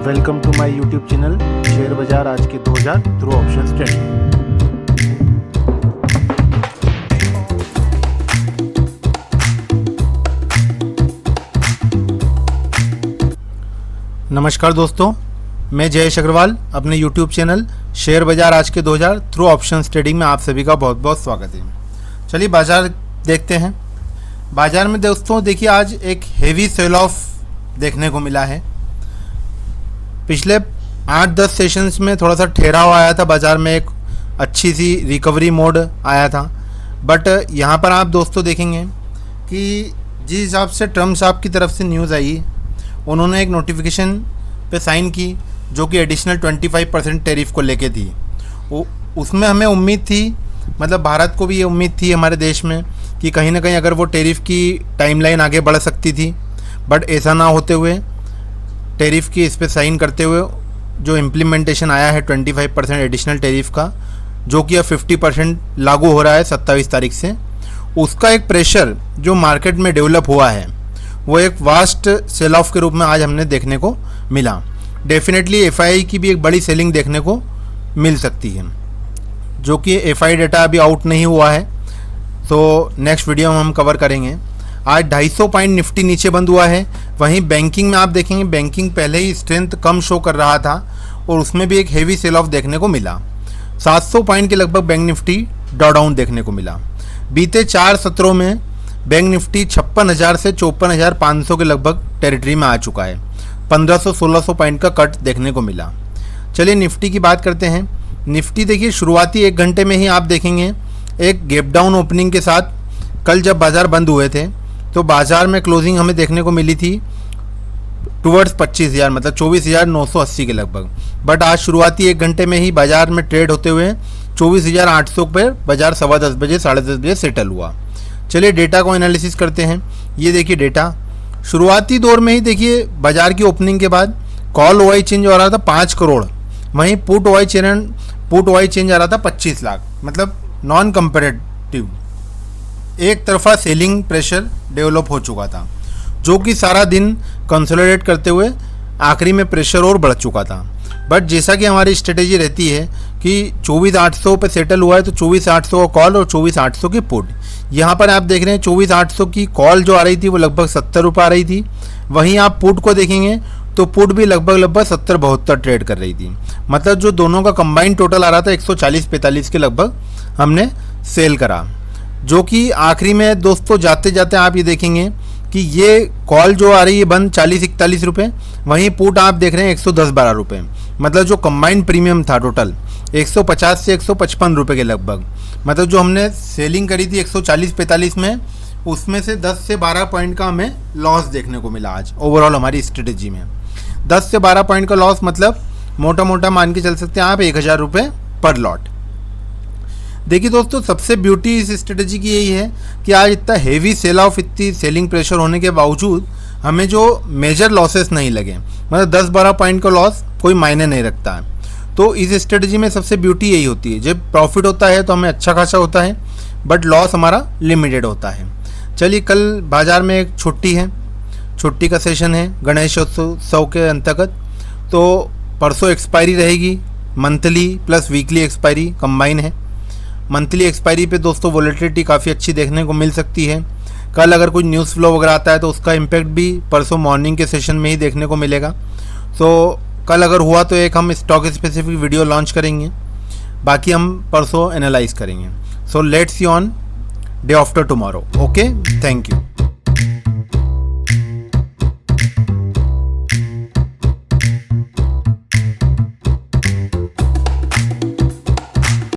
Welcome to my YouTube channel share बाजार आज के 2000 थ्रू ऑप्शंस ट्रेडिंग। नमस्कार दोस्तों, मैं जयेश अग्रवाल अपने यूट्यूब चैनल शेयर बाजार आज के 2000 थ्रू ऑप्शंस ट्रेडिंग में आप सभी का बहुत बहुत स्वागत है। चलिए बाजार देखते हैं। बाजार में दोस्तों देखिए आज एक हेवी सेल ऑफ देखने को मिला है। पिछले 8-10 सेशंस में थोड़ा सा ठहराव आया था, बाजार में एक अच्छी सी रिकवरी मोड आया था। बट यहाँ पर आप दोस्तों देखेंगे कि जिस हिसाब से ट्रम्प साहब की तरफ से न्यूज़ आई, उन्होंने एक नोटिफिकेशन पे साइन की जो कि एडिशनल 25% टैरिफ को लेके थी। उसमें हमें उम्मीद थी, मतलब भारत को भी ये उम्मीद थी हमारे देश में कि कहीं ना कहीं अगर वो टैरिफ की टाइमलाइन आगे बढ़ सकती थी। बट ऐसा ना होते हुए टैरिफ की इस पर साइन करते हुए जो इम्प्लीमेंटेशन आया है 25% एडिशनल टैरिफ का, जो कि अब 50% लागू हो रहा है 27 तारीख से, उसका एक प्रेशर जो मार्केट में डेवलप हुआ है वो एक वास्ट सेल ऑफ के रूप में आज हमने देखने को मिला। डेफिनेटली एफआई की भी एक बड़ी सेलिंग देखने को मिल सकती है, जो कि एफआई डेटा अभी आउट नहीं हुआ है, तो नेक्स्ट वीडियो में हम कवर करेंगे। आज 250 पॉइंट निफ्टी नीचे बंद हुआ है। वहीं बैंकिंग में आप देखेंगे, बैंकिंग पहले ही स्ट्रेंथ कम शो कर रहा था और उसमें भी एक हेवी सेल ऑफ देखने को मिला। 700 पॉइंट के लगभग बैंक निफ्टी डाउन देखने को मिला। बीते 4 सत्रों में बैंक निफ्टी 56,000 से 54,500 के लगभग टेरिटरी में आ चुका है। 1500-1600 पॉइंट का कट देखने को मिला। चलिए निफ्टी की बात करते हैं। निफ्टी देखिए शुरुआती 1 घंटे में ही आप देखेंगे एक गैप डाउन ओपनिंग के साथ कल जब बाज़ार बंद हुए थे तो बाज़ार में क्लोजिंग हमें देखने को मिली थी टुवर्ड्स 25,000, मतलब 24,980 के लगभग। बट आज शुरुआती 1 घंटे में ही बाज़ार में ट्रेड होते हुए 24,800 पर बाज़ार 10:15 बजे 10:30 बजे सेटल हुआ। चलिए डेटा को एनालिसिस करते हैं। ये देखिए डेटा शुरुआती दौर में ही देखिए बाज़ार की ओपनिंग के बाद कॉल ओआई चेंज हो रहा था 5 करोड़, वहीं पुट ओआई चेंज आ रहा था 25 लाख, मतलब नॉन कंपेरेटिव एक तरफा सेलिंग प्रेशर डेवलप हो चुका था, जो कि सारा दिन कंसोलिडेट करते हुए आखिरी में प्रेशर और बढ़ चुका था। बट जैसा कि हमारी स्ट्रेटेजी रहती है कि 24,800 पे सेटल हुआ है तो 24,800 का कॉल और 24,800 की पुट। यहाँ पर आप देख रहे हैं 24,800 की कॉल जो आ रही थी वो लगभग 70 रुपये आ रही थी। वहीं आप पुट को देखेंगे तो पुट भी लगभग 70-72 ट्रेड कर रही थी। मतलब जो दोनों का कंबाइंड टोटल आ रहा था 140-45 के लगभग हमने सेल करा, जो कि आखिरी में दोस्तों जाते जाते आप ये देखेंगे कि ये कॉल जो आ रही है बंद 40-41 रुपये, वहीं पुट आप देख रहे हैं 110-12 रुपये। मतलब जो कंबाइंड प्रीमियम था टोटल 150 से 155 रुपये के लगभग। मतलब जो हमने सेलिंग करी थी 140-45 में, उसमें से 10 से 12 पॉइंट का हमें लॉस देखने को मिला आज ओवरऑल हमारी स्ट्रेटेजी में। 10 से 12 पॉइंट का लॉस मतलब मोटा मोटा मान के चल सकते हैं आप 1,000 रुपये पर लॉट। देखिए दोस्तों सबसे ब्यूटी इस स्ट्रेटेजी की यही है कि आज इतना हेवी सेल ऑफ, इतनी सेलिंग प्रेशर होने के बावजूद हमें जो मेजर लॉसेस नहीं लगे, मतलब 10-12 पॉइंट का लॉस कोई मायने नहीं रखता है। तो इस स्ट्रेटेजी में सबसे ब्यूटी यही होती है, जब प्रॉफिट होता है तो हमें अच्छा खासा होता है बट लॉस हमारा लिमिटेड होता है। चलिए कल बाज़ार में एक छुट्टी है, छुट्टी का सेशन है गणेशोत्सव के अंतर्गत, तो परसों एक्सपायरी रहेगी, monthly plus weekly expiry combine है। मंथली एक्सपायरी पे दोस्तों वॉलेटिलिटी काफ़ी अच्छी देखने को मिल सकती है। कल अगर कुछ न्यूज़ फ्लो वगैरह आता है तो उसका इम्पैक्ट भी परसों मॉर्निंग के सेशन में ही देखने को मिलेगा। तो कल अगर हुआ तो एक हम स्टॉक स्पेसिफिक वीडियो लॉन्च करेंगे, बाकी हम परसों एनालाइज करेंगे। So let's see on day after tomorrow. Okay, thank you.